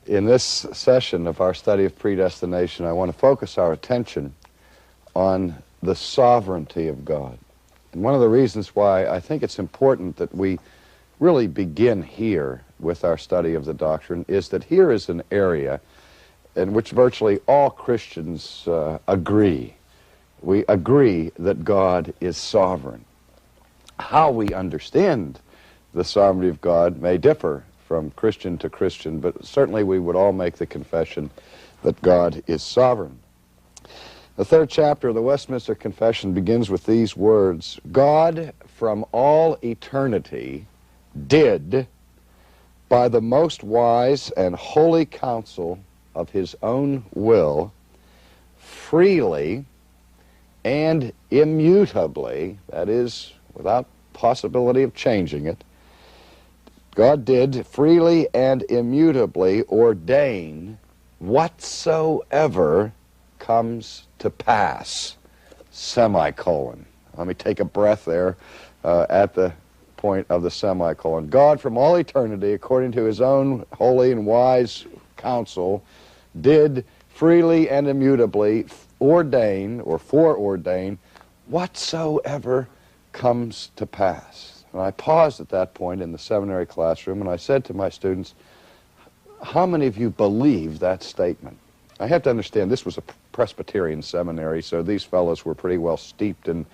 In this session of our study of predestination, I want to focus our attention on the sovereignty of God. And one of the reasons why I think it's important that we really begin here with our study of the doctrine is that here is an area in which virtually all Christians agree. We agree that God is sovereign. How we understand the sovereignty of God may differ from Christian to Christian, but certainly we would all make the confession that God is sovereign. The third chapter of the Westminster Confession begins with these words: God from all eternity did, by the most wise and holy counsel of his own will, freely and immutably, that is, without possibility of changing it, God did freely and immutably ordain whatsoever comes to pass, semicolon. Let me take a breath there at the point of the semicolon. God from all eternity, according to his own holy and wise counsel, did freely and immutably ordain or foreordain whatsoever comes to pass. And I paused at that point in the seminary classroom and I said to my students, how many of you believe that statement? I have to understand this was a Presbyterian seminary, so these fellows were pretty well steeped in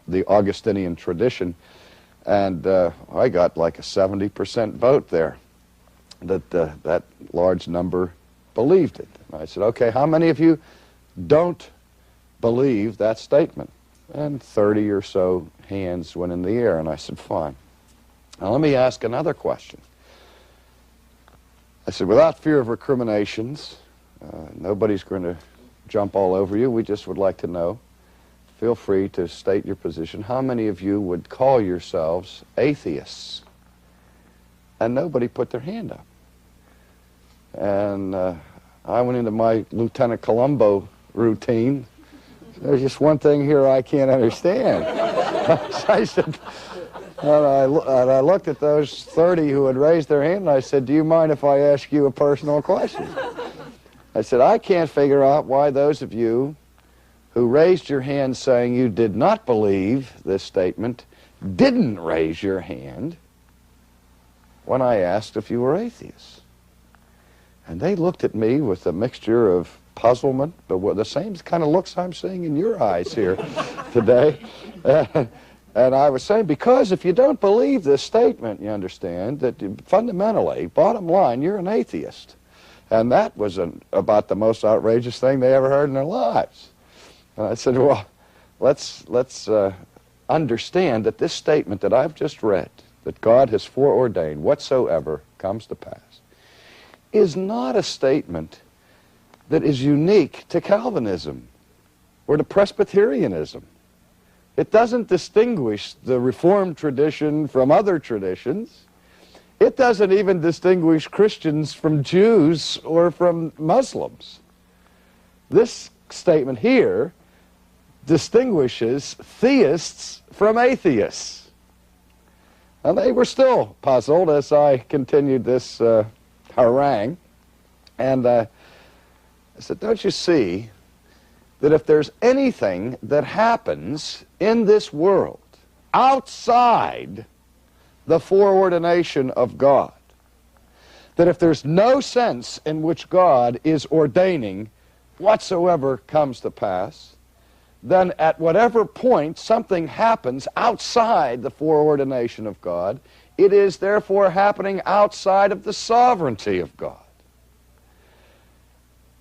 the Augustinian tradition, and I got like a 70% vote there that that large number believed it. And I said, okay, how many of you don't believe that statement? And 30 or so hands went in the air, and I said, fine. Now let me ask another question. I said, without fear of recriminations, nobody's going to jump all over you. We just would like to know. Feel free to state your position. How many of you would call yourselves atheists? And nobody put their hand up. And I went into my Lieutenant Columbo routine. There's just one thing here I can't understand. I said, and I looked at those 30 who had raised their hand, and I said, do you mind if I ask you a personal question? I said, I can't figure out why those of you who raised your hand saying you did not believe this statement didn't raise your hand when I asked if you were atheists. And they looked at me with a mixture of puzzlement, but the same kind of looks I'm seeing in your eyes here today. And I was saying, because if you don't believe this statement, you understand that fundamentally, bottom line, you're an atheist. And that was about the most outrageous thing they ever heard in their lives. And I said, well, let's understand that this statement that I've just read, that God has foreordained whatsoever comes to pass, is not a statement that is unique to Calvinism or to Presbyterianism. It doesn't distinguish the Reformed tradition from other traditions. It doesn't even distinguish Christians from Jews or from Muslims. This statement here distinguishes theists from atheists. And they were still puzzled as I continued this harangue. And I said, don't you see that if there's anything that happens in this world outside the foreordination of God, that if there's no sense in which God is ordaining whatsoever comes to pass, then at whatever point something happens outside the foreordination of God, it is therefore happening outside of the sovereignty of God.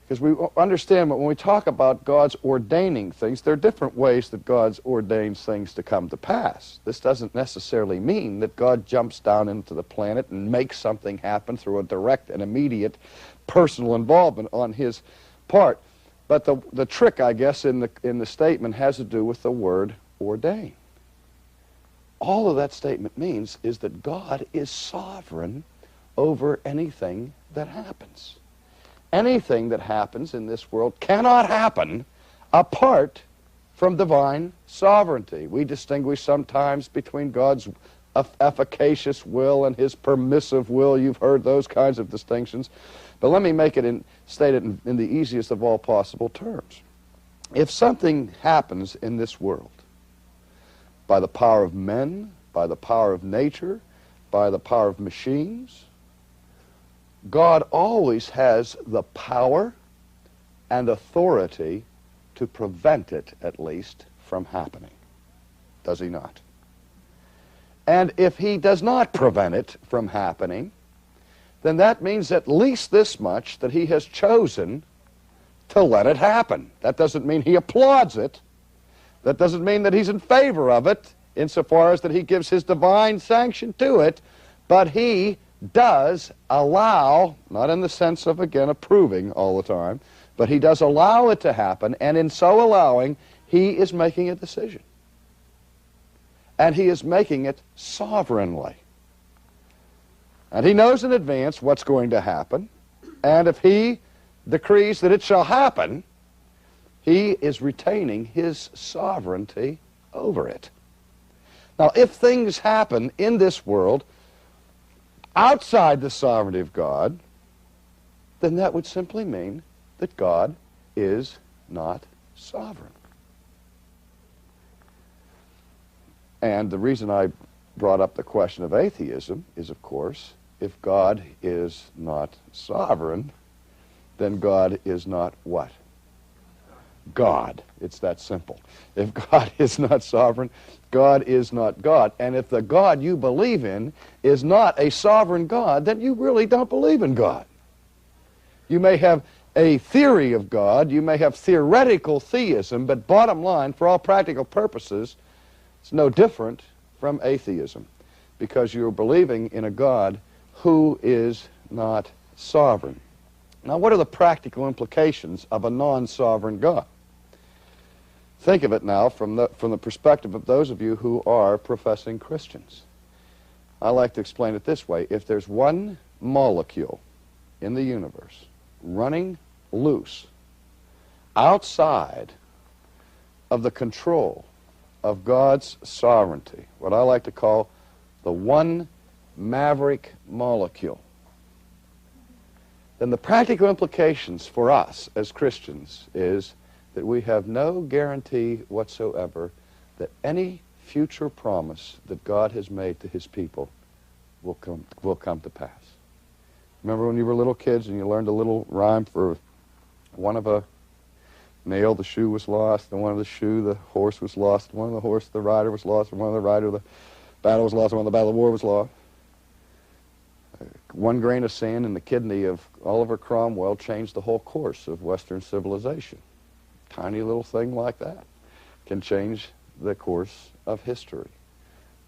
Because we understand that when we talk about God's ordaining things, there are different ways that God ordains things to come to pass. This doesn't necessarily mean that God jumps down into the planet and makes something happen through a direct and immediate personal involvement on his part. But the trick, I guess, in the statement has to do with the word ordain. All of that statement means is that God is sovereign over anything that happens. Anything that happens in this world cannot happen apart from divine sovereignty. We distinguish sometimes between God's efficacious will and his permissive will. You've heard those kinds of distinctions. But let me state it in the easiest of all possible terms. If something happens in this world by the power of men, by the power of nature, by the power of machines, God always has the power and authority to prevent it, at least, from happening. Does he not? And if he does not prevent it from happening, then that means at least this much, that he has chosen to let it happen. That doesn't mean he applauds it. That doesn't mean that he's in favor of it, insofar as that he gives his divine sanction to it, but he does allow, not in the sense of, again, approving all the time, but he does allow it to happen, and in so allowing, he is making a decision. And he is making it sovereignly. And he knows in advance what's going to happen, and if he decrees that it shall happen, he is retaining his sovereignty over it. Now, if things happen in this world outside the sovereignty of God, then that would simply mean that God is not sovereign. And the reason I brought up the question of atheism is, of course, if God is not sovereign, then God is not what? God. It's that simple. If God is not sovereign, God is not God. And if the God you believe in is not a sovereign God, then you really don't believe in God. You may have a theory of God, you may have theoretical theism, but bottom line, for all practical purposes, it's no different from atheism, because you're believing in a God who is not sovereign. Now, what are the practical implications of a non-sovereign God? Think of it now from the perspective of those of you who are professing Christians. I like to explain it this way. If there's one molecule in the universe running loose outside of the control of God's sovereignty, what I like to call the one maverick molecule, then the practical implications for us as Christians is that we have no guarantee whatsoever that any future promise that God has made to his people will come to pass. Remember when you were little kids and you learned a little rhyme for one of a nail, the shoe was lost, and one of the shoe, the horse was lost, one of the horse, the rider was lost, and one of the rider, the battle was lost, and one of the battle of war was lost. One grain of sand in the kidney of Oliver Cromwell changed the whole course of Western civilization. Tiny little thing like that can change the course of history.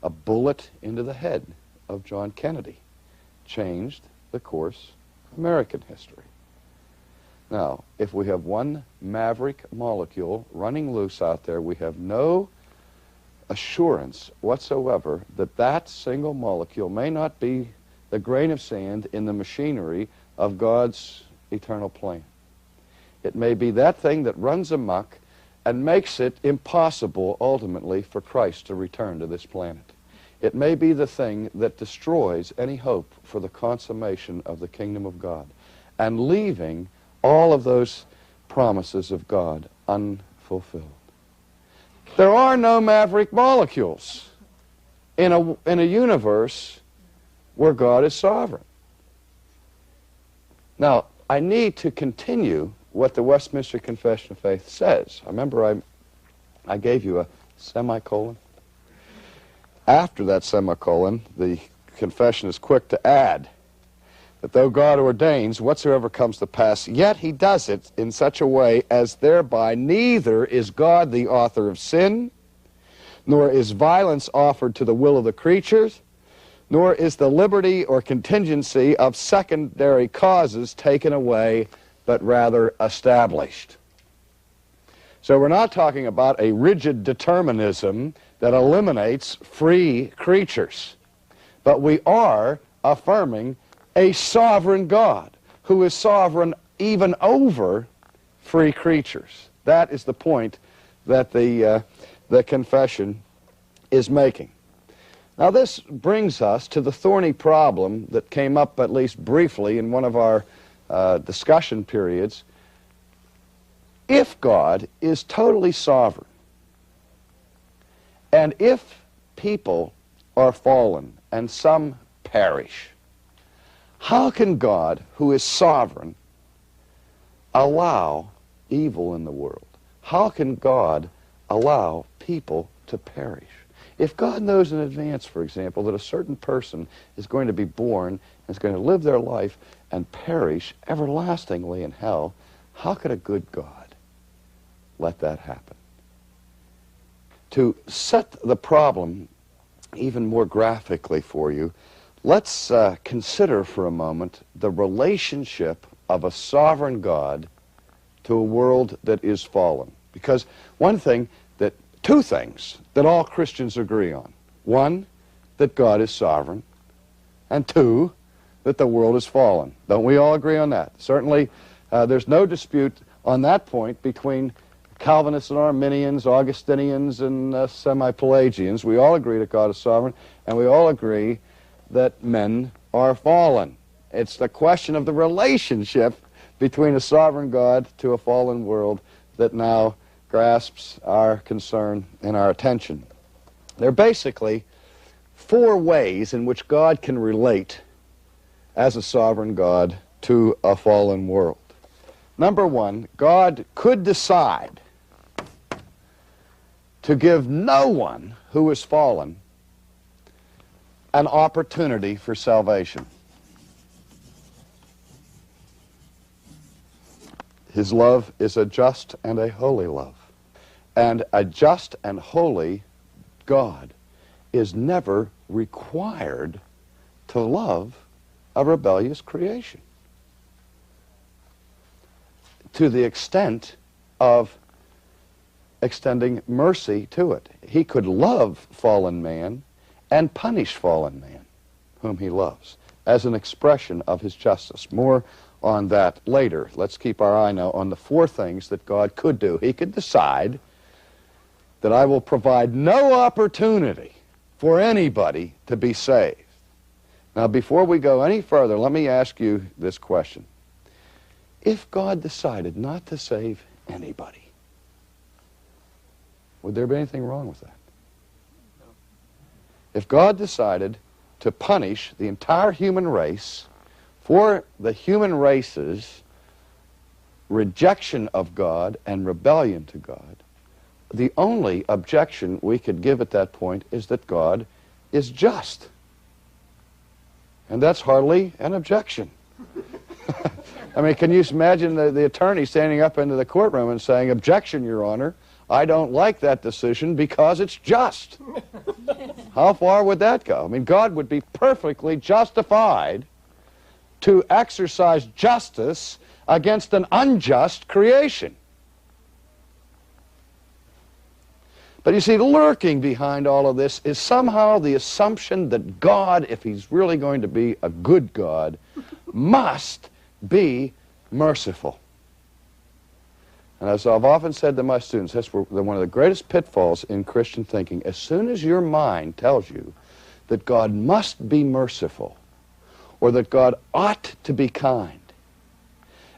A bullet into the head of John Kennedy changed the course of American history. Now, if we have one maverick molecule running loose out there, we have no assurance whatsoever that that single molecule may not be the grain of sand in the machinery of God's eternal plan. It may be that thing that runs amok and makes it impossible, ultimately, for Christ to return to this planet. It may be the thing that destroys any hope for the consummation of the kingdom of God, and leaving all of those promises of God unfulfilled. There are no maverick molecules in a universe where God is sovereign. Now, I need to continue what the Westminster Confession of Faith says. I remember I gave you a semicolon. After that semicolon, the confession is quick to add that though God ordains whatsoever comes to pass, yet he does it in such a way as thereby neither is God the author of sin, nor is violence offered to the will of the creatures, nor is the liberty or contingency of secondary causes taken away, but rather established. So we're not talking about a rigid determinism that eliminates free creatures, but we are affirming a sovereign God who is sovereign even over free creatures. That is the point that the confession is making. Now this brings us to the thorny problem that came up at least briefly in one of our discussion periods, if God is totally sovereign, and if people are fallen and some perish, how can God, who is sovereign, allow evil in the world? How can God allow people to perish? If God knows in advance, for example, that a certain person is going to be born and is going to live their life and perish everlastingly in hell, how could a good God let that happen? To set the problem even more graphically for you, let's consider for a moment the relationship of a sovereign God to a world that is fallen. Because two things that all Christians agree on. One, that God is sovereign, and two, that the world is fallen. Don't we all agree on that? Certainly, there's no dispute on that point between Calvinists and Arminians, Augustinians and semi-Pelagians. We all agree that God is sovereign, and we all agree that men are fallen. It's the question of the relationship between a sovereign God to a fallen world that now grasps our concern and our attention. There are basically four ways in which God can relate as a sovereign God to a fallen world. Number one, God could decide to give no one who is fallen an opportunity for salvation. His love is a just and a holy love. And a just and holy God is never required to love a rebellious creation to the extent of extending mercy to it. He could love fallen man and punish fallen man whom he loves as an expression of his justice. More on that later. Let's keep our eye now on the four things that God could do. He could decide that I will provide no opportunity for anybody to be saved. Now, before we go any further, let me ask you this question. If God decided not to save anybody, would there be anything wrong with that? No. If God decided to punish the entire human race for the human race's rejection of God and rebellion to God, the only objection we could give at that point is that God is just. And that's hardly an objection. I mean, can you imagine the attorney standing up into the courtroom and saying, "Objection, Your Honor, I don't like that decision because it's just." How far would that go? I mean, God would be perfectly justified to exercise justice against an unjust creation. But you see, lurking behind all of this is somehow the assumption that God, if he's really going to be a good God, must be merciful. And as I've often said to my students, that's one of the greatest pitfalls in Christian thinking. As soon as your mind tells you that God must be merciful, or that God ought to be kind,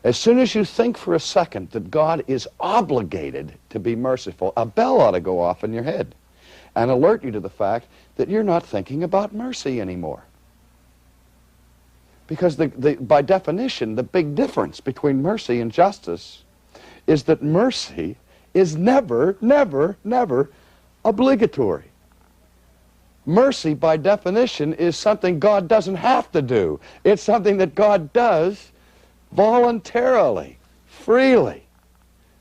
as soon as you think for a second that God is obligated to be merciful, a bell ought to go off in your head and alert you to the fact that you're not thinking about mercy anymore. Because by definition, the big difference between mercy and justice is that mercy is never, never, never obligatory. Mercy, by definition, is something God doesn't have to do. It's something that God does voluntarily, freely.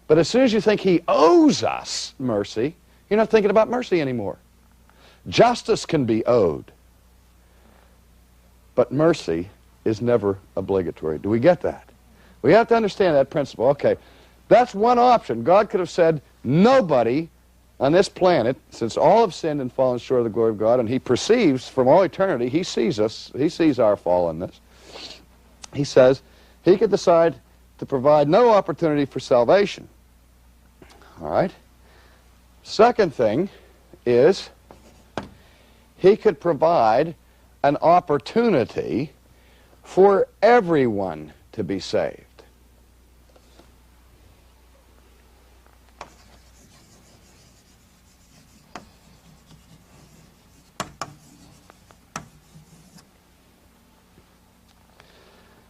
But as soon as you think he owes us mercy, you're not thinking about mercy anymore. Justice can be owed, but mercy is never obligatory. Do we get that? We have to understand that principle. Okay, that's one option. God could have said, nobody on this planet, since all have sinned and fallen short of the glory of God, and he perceives from all eternity, he sees us, he sees our fallenness. He says he could decide to provide no opportunity for salvation. All right? Second thing is he could provide an opportunity for everyone to be saved.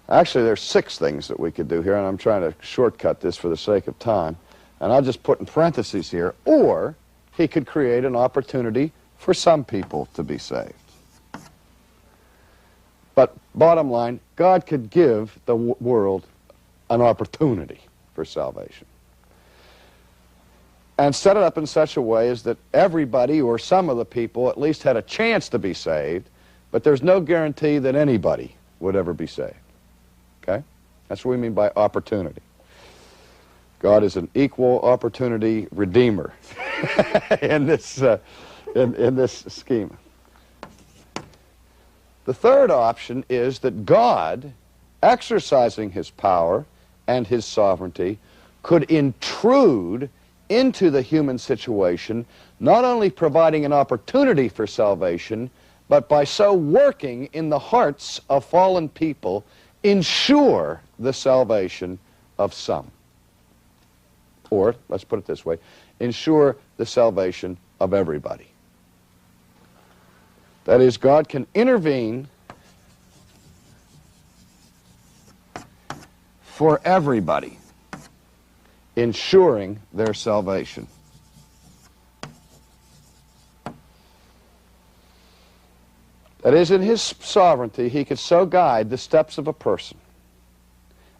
Actually, there's 6 things that we could do here, and I'm trying to shortcut this for the sake of time. And I'll just put in parentheses here, or he could create an opportunity for some people to be saved. But bottom line, God could give the world an opportunity for salvation. And set it up in such a way as that everybody or some of the people at least had a chance to be saved, but there's no guarantee that anybody would ever be saved. Okay? That's what we mean by opportunity. God is an equal opportunity redeemer in this scheme. The third option is that God, exercising his power and his sovereignty, could intrude into the human situation, not only providing an opportunity for salvation, but by so working in the hearts of fallen people, ensure the salvation of some. Or, let's put it this way, ensure the salvation of everybody. That is, God can intervene for everybody, ensuring their salvation. That is, in his sovereignty, he could so guide the steps of a person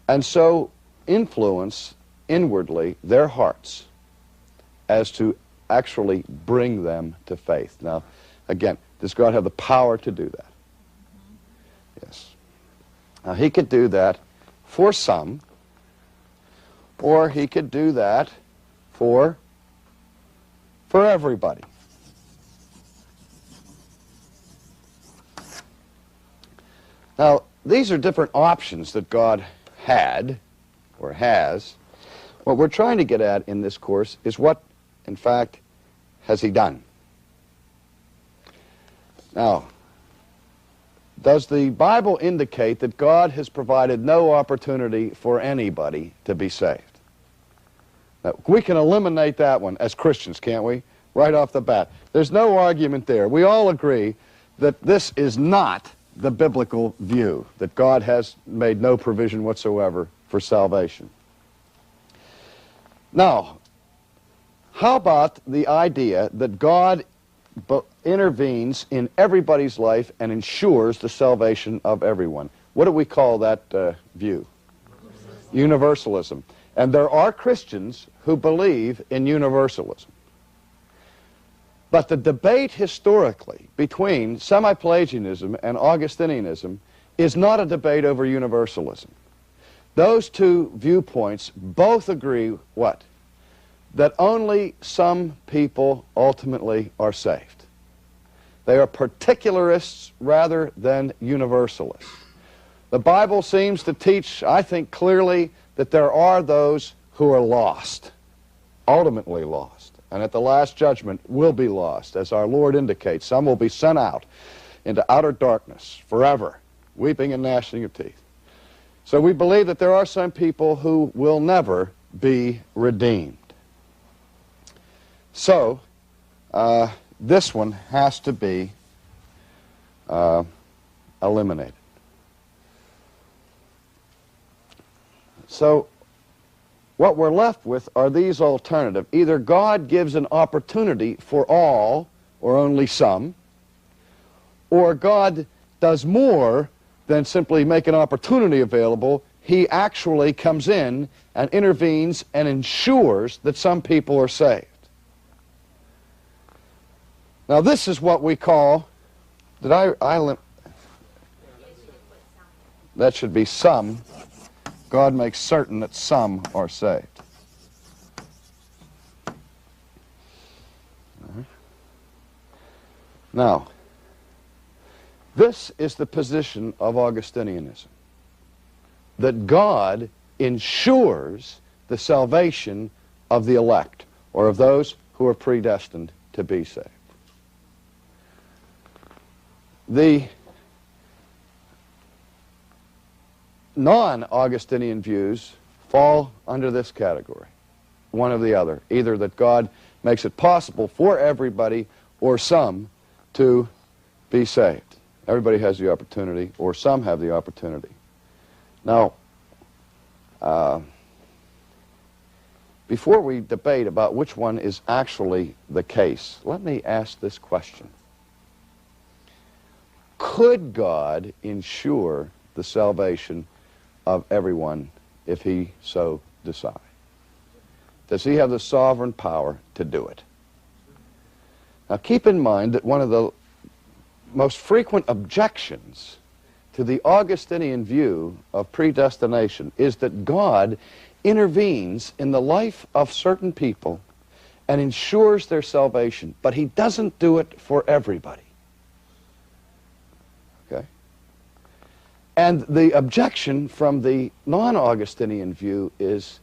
and so influence inwardly their hearts as to actually bring them to faith. Now, again, does God have the power to do that? Yes. Now, he could do that for some, or he could do that for everybody. Now, these are different options that God had, or has. What we're trying to get at in this course is what, in fact, has he done? Now, does the Bible indicate that God has provided no opportunity for anybody to be saved? Now, we can eliminate that one as Christians, can't we? Right off the bat. There's no argument there. We all agree that this is not the biblical view, that God has made no provision whatsoever for salvation. Now, how about the idea that God intervenes in everybody's life and ensures the salvation of everyone? What do we call that view? Universalism. And there are Christians who believe in universalism. But the debate historically between semi-Pelagianism and Augustinianism is not a debate over universalism. Those two viewpoints both agree what? That only some people ultimately are saved. They are particularists rather than universalists. The Bible seems to teach, I think, clearly that there are those who are lost, ultimately lost, and at the last judgment will be lost, as our Lord indicates. Some will be sent out into outer darkness forever, weeping and gnashing of teeth. So we believe that there are some people who will never be redeemed. So, this one has to be eliminated. So, what we're left with are these alternatives. Either God gives an opportunity for all, or only some, or God does more than simply make an opportunity available. He actually comes in and intervenes and ensures that some people are saved. Now, this is what we call, that should be some. God makes certain that some are saved. Now, this is the position of Augustinianism, that God ensures the salvation of the elect, or of those who are predestined to be saved. The non-Augustinian views fall under this category, one or the other, either that God makes it possible for everybody or some to be saved. Everybody has the opportunity, or some have the opportunity. Now, before we debate about which one is actually the case, let me ask this question. Could God ensure the salvation of everyone if he so decide? Does he have the sovereign power to do it? Now keep in mind that one of the most frequent objections to the Augustinian view of predestination is that God intervenes in the life of certain people and ensures their salvation, but he doesn't do it for everybody. Okay? And the objection from the non-Augustinian view is,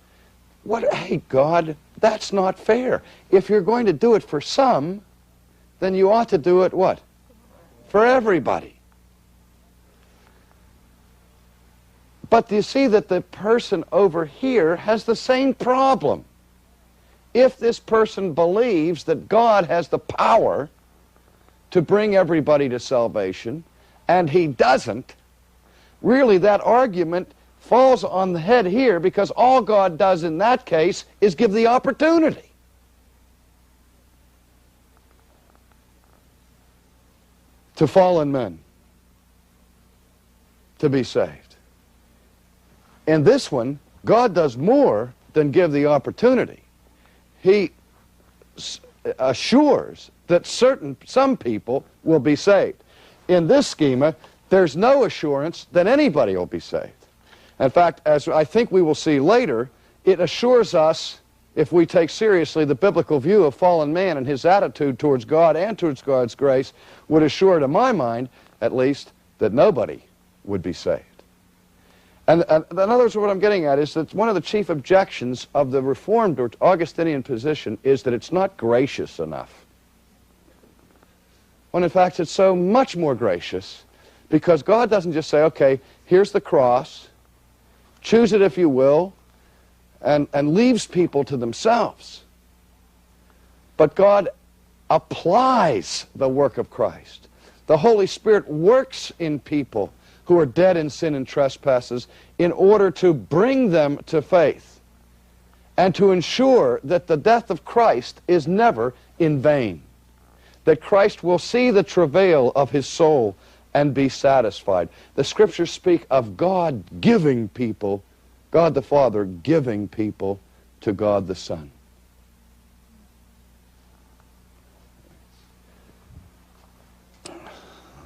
hey, God, that's not fair. If you're going to do it for some, then you ought to do it what? For everybody. But you see that the person over here has the same problem. If this person believes that God has the power to bring everybody to salvation, and he doesn't, really that argument falls on the head here, because all God does in that case is give the opportunity. To fallen men to be saved. In this one, God does more than give the opportunity. He assures that some people will be saved. In this schema, there's no assurance that anybody will be saved. In fact, as I think we will see later, it assures us, if we take seriously the biblical view of fallen man and his attitude towards God and towards God's grace, would assure, to my mind, at least, that nobody would be saved. And in other words, what I'm getting at is that one of the chief objections of the Reformed or Augustinian position is that it's not gracious enough. When in fact it's so much more gracious, because God doesn't just say, okay, here's the cross, choose it if you will, and leaves people to themselves. But God applies the work of Christ. The Holy Spirit works in people who are dead in sin and trespasses in order to bring them to faith and to ensure that the death of Christ is never in vain, that Christ will see the travail of his soul and be satisfied. The Scriptures speak of God giving people, God the Father giving people to God the Son.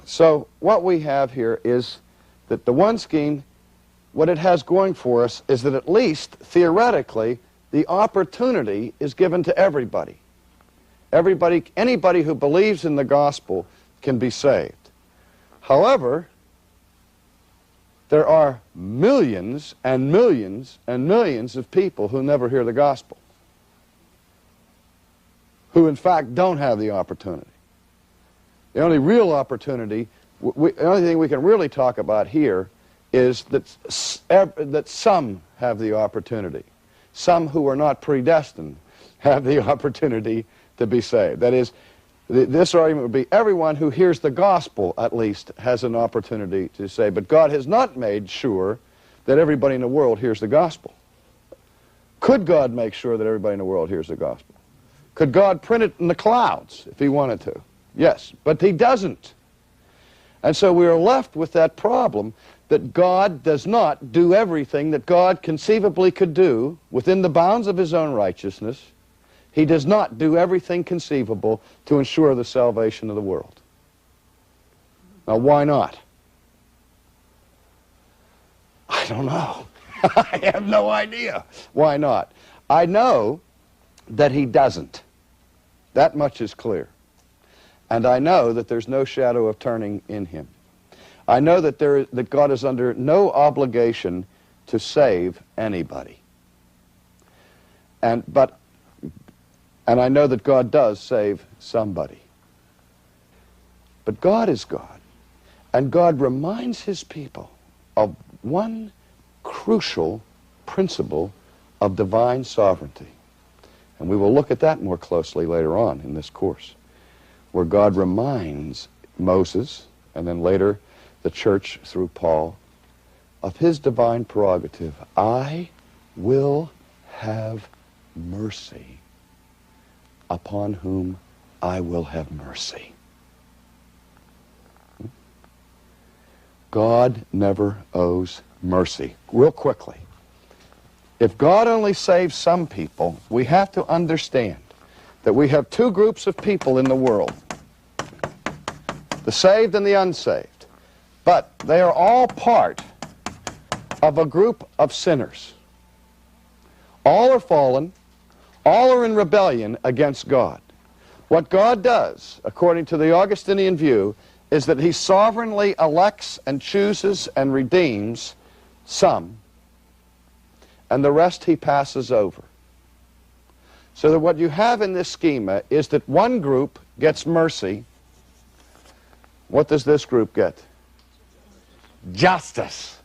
So what we have here is that the one scheme, what it has going for us is that at least theoretically the opportunity is given to everybody. Anybody who believes in the gospel can be saved. However, there are millions and millions and millions of people who never hear the gospel, who in fact don't have the opportunity. The only real opportunity, the only thing we can really talk about here is that some have the opportunity. Some who are not predestined have the opportunity to be saved. That is, this argument would be everyone who hears the gospel, at least, has an opportunity to say. But God has not made sure that everybody in the world hears the gospel. Could God make sure that everybody in the world hears the gospel? Could God print it in the clouds if he wanted to? Yes, but he doesn't. And so we are left with that problem that God does not do everything that God conceivably could do within the bounds of his own righteousness. He does not do everything conceivable to ensure the salvation of the world. Now, why not? I don't know. I have no idea. Why not? I know that he doesn't. That much is clear. And I know that there's no shadow of turning in him. I know that that God is under no obligation to save anybody. And I know that God does save somebody. But God is God. And God reminds his people of one crucial principle of divine sovereignty. And we will look at that more closely later on in this course, where God reminds Moses, and then later the church through Paul, of his divine prerogative. I will have mercy upon whom I will have mercy. God never owes mercy. Real quickly, if God only saves some people, we have to understand that we have two groups of people in the world, the saved and the unsaved, but they are all part of a group of sinners. All are fallen, all are in rebellion against God. What God does, according to the Augustinian view, is that he sovereignly elects and chooses and redeems some, and the rest he passes over. So that what you have in this schema is that one group gets mercy. What does this group get? Justice.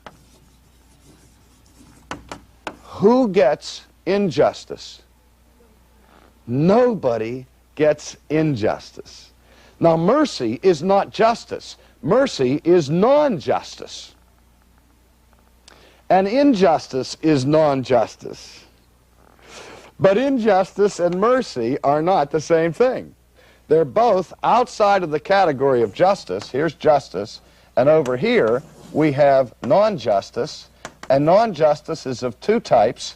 Who gets injustice? Nobody gets injustice. Now, mercy is not justice. Mercy is non-justice. And injustice is non-justice. But injustice and mercy are not the same thing. They're both outside of the category of justice. Here's justice. And over here, we have non-justice. And non-justice is of two types,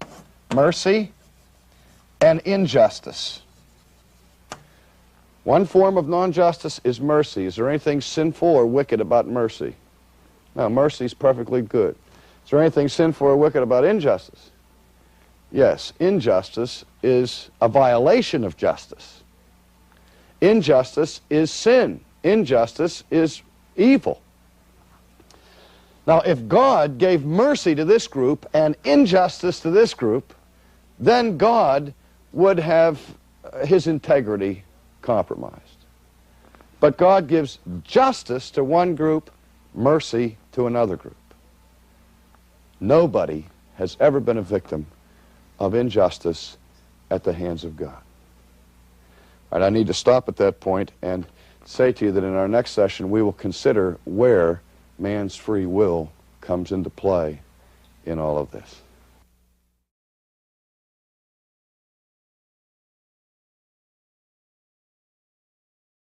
mercy and injustice. One form of non-justice is mercy. Is there anything sinful or wicked about mercy? No, mercy is perfectly good. Is there anything sinful or wicked about injustice? Yes, injustice is a violation of justice. Injustice is sin. Injustice is evil. Now, if God gave mercy to this group and injustice to this group, then God would have his integrity compromised. But God gives justice to one group, mercy to another group. Nobody has ever been a victim of injustice at the hands of God. All right, I need to stop at that point and say to you that in our next session we will consider where man's free will comes into play in all of this.